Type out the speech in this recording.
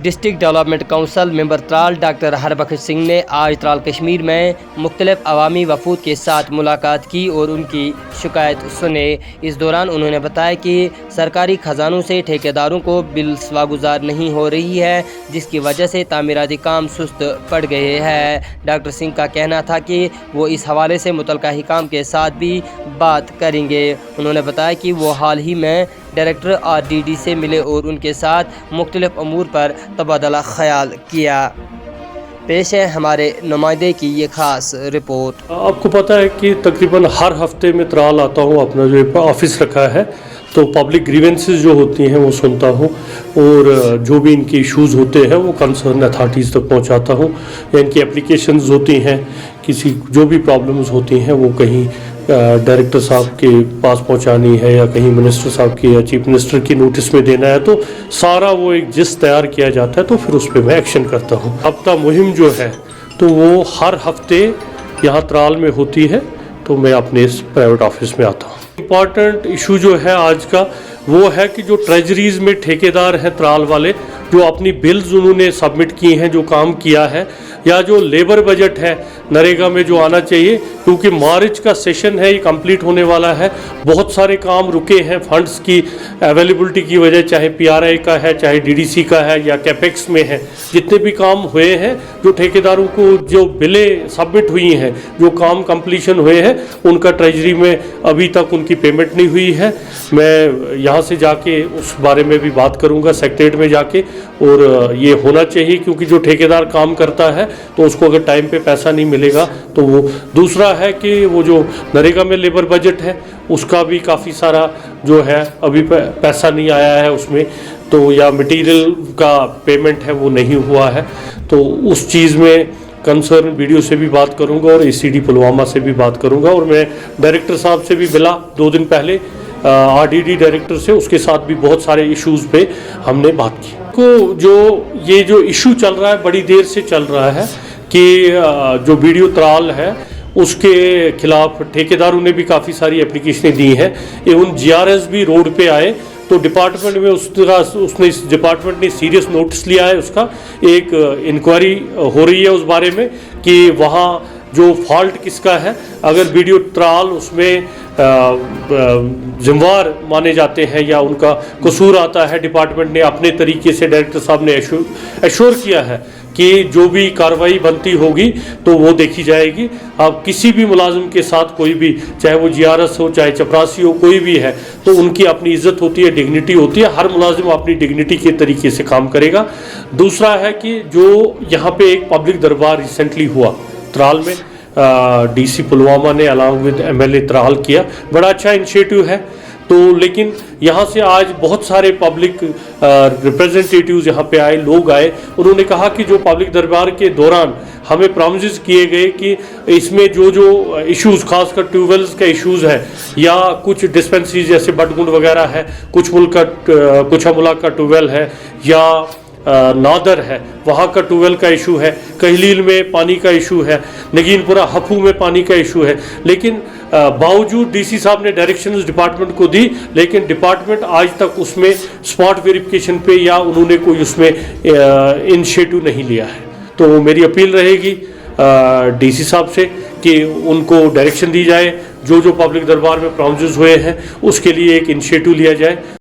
District development council member Tral doctor Harbakhsh Singh ने आज त्राल कश्मीर में मुख्तलिफ अवामी वफूद के साथ मुलाकात की और उनकी शिकायत सुने। इस दौरान उन्होंने बताया कि सरकारी खजानों से ठेकेदारों को बिल सवागुजार नहीं हो रही है, जिसकी वजह से तामीराती काम सुस्त पड़ गए हैं। डॉक्टर सिंह का कहना था कि वो इस हवाले से मुतल्लिका हिकाम के साथ भी बात करेंगे। उन्होंने बताया कि वो हाल ही में डायरेक्टर RDD से मिले और उनके साथ मुख्तलिफ अमूर पर तबादला ख्याल किया। पेश है हमारे नुमाइंदे की ये खास रिपोर्ट। आपको पता है कि तकरीबन हर हफ्ते में त्राल आता हूँ, अपना जो ऑफिस रखा है, तो पब्लिक ग्रीवेंसेस जो होती हैं वो सुनता हूँ और जो भी इनके इश्यूज़ होते हैं वो कंसर्न अथॉरिटीज़ तक पहुँचाता हूँ, या इनकी एप्लीकेशंस होती हैं, किसी जो भी प्रॉब्लम्स होती हैं वो कहीं डायरेक्टर साहब के पास पहुंचानी है या कहीं मिनिस्टर साहब की या चीफ मिनिस्टर की नोटिस में देना है, तो सारा वो एक जिस तैयार किया जाता है तो फिर उस पर मैं एक्शन करता हूँ। हफ्ता मुहिम जो है तो वो हर हफ्ते यहाँ त्राल में होती है, तो मैं अपने इस प्राइवेट ऑफिस में आता हूँ। इम्पॉर्टेंट इशू जो है आज का वो है कि जो ट्रेजरीज में ठेकेदार हैं त्राल वाले, जो अपनी बिल्स उन्होंने सबमिट किए हैं, जो काम किया है, या जो लेबर बजट है नरेगा में जो आना चाहिए, क्योंकि मार्च का सेशन है, ये कंप्लीट होने वाला है, बहुत सारे काम रुके हैं फंड्स की अवेलेबिलिटी की वजह, चाहे PRI का है, चाहे DDC का है या कैपेक्स में है, जितने भी काम हुए हैं, जो ठेकेदारों को जो बिलें सबमिट हुई हैं, जो काम कंप्लीशन हुए हैं, उनका ट्रेजरी में अभी तक उनकी पेमेंट नहीं हुई है। मैं यहाँ से जाके उस बारे में भी बात करूँगा सेक्रेटेरिएट में जाके, और ये होना चाहिए क्योंकि जो ठेकेदार काम करता है तो उसको अगर टाइम पे पैसा नहीं मिलेगा तो वो। दूसरा है कि वो जो नरेगा में लेबर बजट है उसका भी काफ़ी सारा जो है अभी पैसा नहीं आया है उसमें, तो या मटेरियल का पेमेंट है वो नहीं हुआ है, तो उस चीज़ में कंसर्न BDO से भी बात करूंगा और ACD पुलवामा से भी बात करूंगा। और मैं डायरेक्टर साहब से भी मिला 2 दिन पहले, RDD डायरेक्टर से, उसके साथ भी बहुत सारे इश्यूज़ पे हमने बात की। को जो इशू चल रहा है, बड़ी देर से चल रहा है कि जो BDO त्राल है उसके खिलाफ ठेकेदारों ने भी काफ़ी सारी एप्लीकेशनें दी हैं, एवं GRS भी रोड पे आए, तो डिपार्टमेंट में उसने इस डिपार्टमेंट ने सीरियस नोटिस लिया है, उसका एक इंक्वायरी हो रही है उस बारे में कि वहाँ जो फॉल्ट किसका है। अगर BDO त्राल उसमें जिम्मेवार माने जाते हैं या उनका कसूर आता है, डिपार्टमेंट ने अपने तरीके से, डायरेक्टर साहब ने एश्योर किया है कि जो भी कार्रवाई बनती होगी तो वो देखी जाएगी। अब किसी भी मुलाजिम के साथ कोई भी, चाहे वो GRS हो, चाहे चपरासी हो, कोई भी है, तो उनकी अपनी इज्जत होती है, डिग्निटी होती है, हर मुलाजिम अपनी डिग्निटी के तरीके से काम करेगा। दूसरा है कि जो यहाँ पे एक पब्लिक दरबार रिसेंटली हुआ त्राल में, DC पुलवामा ने अलॉन्ग विद MLA त्राल किया, बड़ा अच्छा इनिशिएटिव है। तो लेकिन यहाँ से आज बहुत सारे पब्लिक रिप्रेजेंटेटिव्स यहाँ पे आए, लोग आए, उन्होंने कहा कि जो पब्लिक दरबार के दौरान हमें प्रॉमिसेस किए गए कि इसमें जो इश्यूज़, खासकर ट्यूबवेल्स का इश्यूज़ है या कुछ डिस्पेंसरीज जैसे बटगुंड वगैरह है, कुछ मुला का ट्यूबवेल है, या नादर है, वहाँ का ट्यूबवेल का इशू है, कहलील में पानी का इशू है, नगीनपुरा हफू में पानी का इशू है, लेकिन बावजूद DC साहब ने डायरेक्शंस डिपार्टमेंट को दी, लेकिन डिपार्टमेंट आज तक उसमें स्पॉट वेरिफिकेशन पे या उन्होंने कोई उसमें इनिशिएटिव नहीं लिया है। तो मेरी अपील रहेगी DC साहब से कि उनको डायरेक्शन दी जाए, जो पब्लिक दरबार में प्रॉमिसेस हुए हैं उसके लिए एक इनिशिएटिव लिया जाए।